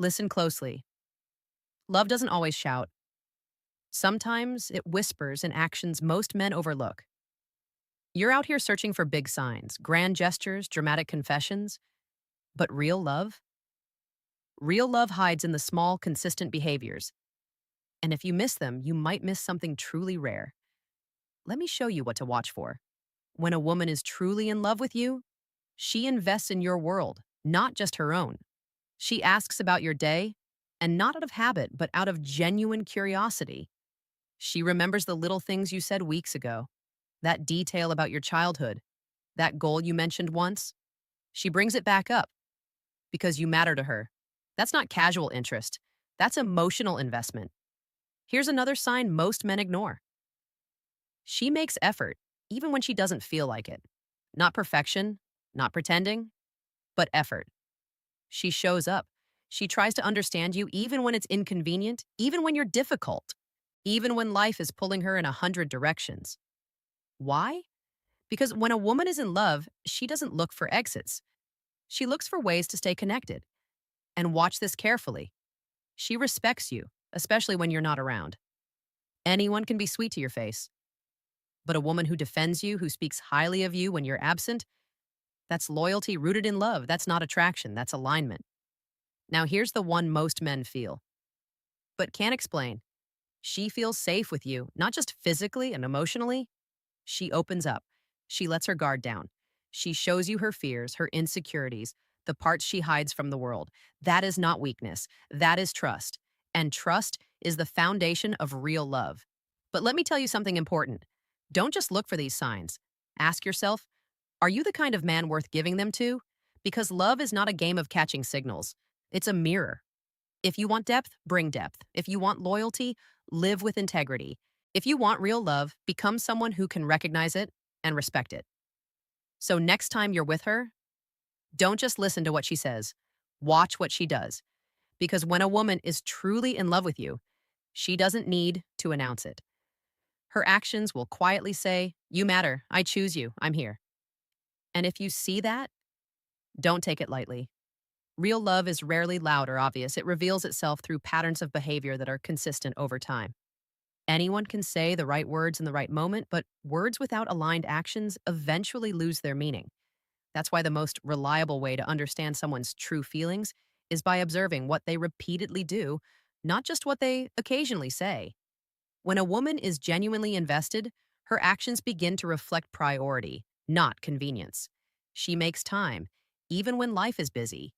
Listen closely. Love doesn't always shout. Sometimes it whispers in actions most men overlook. You're out here searching for big signs, grand gestures, dramatic confessions, but real love? Real love hides in the small, consistent behaviors. And if you miss them, you might miss something truly rare. Let me show you what to watch for. When a woman is truly in love with you, she invests in your world, not just her own. She asks about your day, and not out of habit, but out of genuine curiosity. She remembers the little things you said weeks ago, that detail about your childhood, that goal you mentioned once. She brings it back up because you matter to her. That's not casual interest, that's emotional investment. Here's another sign most men ignore. She makes effort, even when she doesn't feel like it. Not perfection, not pretending, but effort. She shows up. She tries to understand you even when it's inconvenient, even when you're difficult, even when life is pulling her in 100 directions. Why? Because when a woman is in love, she doesn't look for exits. She looks for ways to stay connected. And watch this carefully. She respects you, especially when you're not around. Anyone can be sweet to your face, but a woman who defends you, who speaks highly of you when you're absent, that's loyalty rooted in love. That's not attraction, that's alignment. Now, here's the one most men feel, but can't explain. She feels safe with you, not just physically and emotionally. She opens up. She lets her guard down. She shows you her fears, her insecurities, the parts she hides from the world. That is not weakness. That is trust. And trust is the foundation of real love. But let me tell you something important. Don't just look for these signs. Ask yourself, are you the kind of man worth giving them to? Because love is not a game of catching signals. It's a mirror. If you want depth, bring depth. If you want loyalty, live with integrity. If you want real love, become someone who can recognize it and respect it. So next time you're with her, don't just listen to what she says. Watch what she does. Because when a woman is truly in love with you, she doesn't need to announce it. Her actions will quietly say, "You matter. I choose you. I'm here." And if you see that, don't take it lightly. Real love is rarely loud or obvious. It reveals itself through patterns of behavior that are consistent over time. Anyone can say the right words in the right moment, but words without aligned actions eventually lose their meaning. That's why the most reliable way to understand someone's true feelings is by observing what they repeatedly do, not just what they occasionally say. When a woman is genuinely invested, her actions begin to reflect priority, not convenience. She makes time, even when life is busy.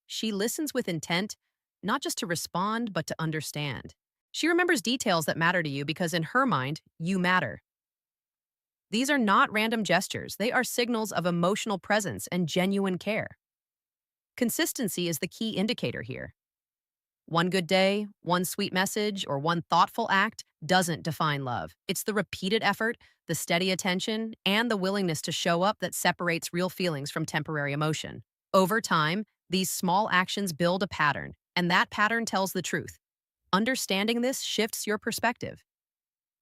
She listens with intent, not just to respond, but to understand. She remembers details that matter to you because in her mind, you matter. These are not random gestures, they are signals of emotional presence and genuine care. Consistency is the key indicator here. One good day, one sweet message, or one thoughtful act doesn't define love. It's the repeated effort, the steady attention, and the willingness to show up that separates real feelings from temporary emotion. Over time, these small actions build a pattern, and that pattern tells the truth. Understanding this shifts your perspective.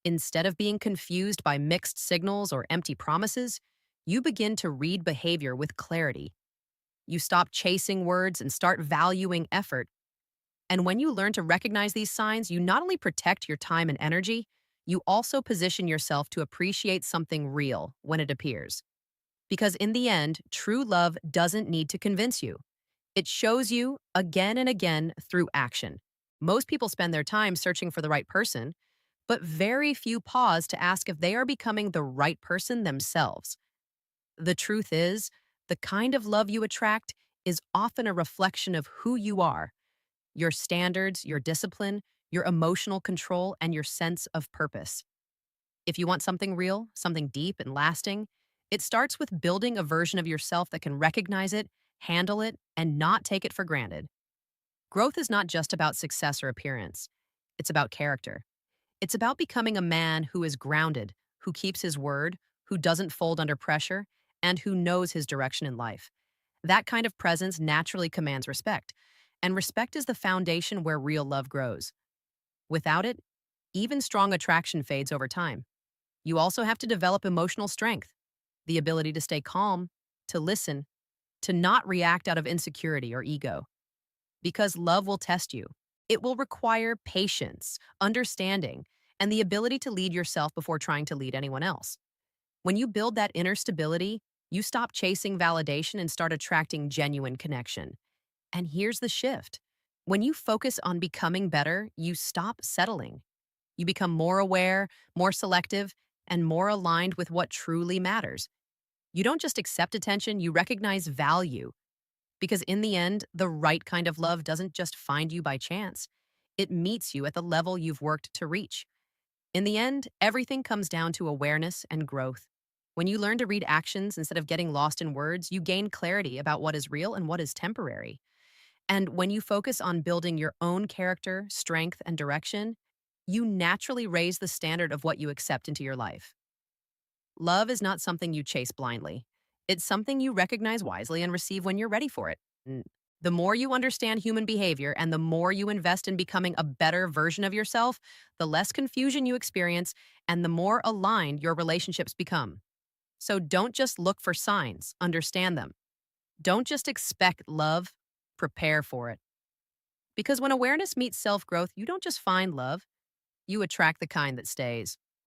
Instead of being confused by mixed signals or empty promises, you begin to read behavior with clarity. You stop chasing words and start valuing effort. And when you learn to recognize these signs, you not only protect your time and energy, you also position yourself to appreciate something real when it appears. Because in the end, true love doesn't need to convince you. It shows you again and again through action. Most people spend their time searching for the right person, but very few pause to ask if they are becoming the right person themselves. The truth is, the kind of love you attract is often a reflection of who you are, your standards, your discipline, your emotional control, and your sense of purpose. If you want something real, something deep and lasting, it starts with building a version of yourself that can recognize it, handle it, and not take it for granted. Growth is not just about success or appearance, it's about character. It's about becoming a man who is grounded, who keeps his word, who doesn't fold under pressure, and who knows his direction in life. That kind of presence naturally commands respect, and respect is the foundation where real love grows. Without it, even strong attraction fades over time. You also have to develop emotional strength, the ability to stay calm, to listen, to not react out of insecurity or ego. Because love will test you. It will require patience, understanding, and the ability to lead yourself before trying to lead anyone else. When you build that inner stability, you stop chasing validation and start attracting genuine connection. And here's the shift. When you focus on becoming better, you stop settling. You become more aware, more selective, and more aligned with what truly matters. You don't just accept attention, you recognize value. Because in the end, the right kind of love doesn't just find you by chance, it meets you at the level you've worked to reach. In the end, everything comes down to awareness and growth. When you learn to read actions instead of getting lost in words, you gain clarity about what is real and what is temporary. And when you focus on building your own character, strength, and direction, you naturally raise the standard of what you accept into your life. Love is not something you chase blindly. It's something you recognize wisely and receive when you're ready for it. The more you understand human behavior and the more you invest in becoming a better version of yourself, the less confusion you experience and the more aligned your relationships become. So don't just look for signs, understand them. Don't just expect love, prepare for it. Because when awareness meets self growth, you don't just find love, you attract the kind that stays.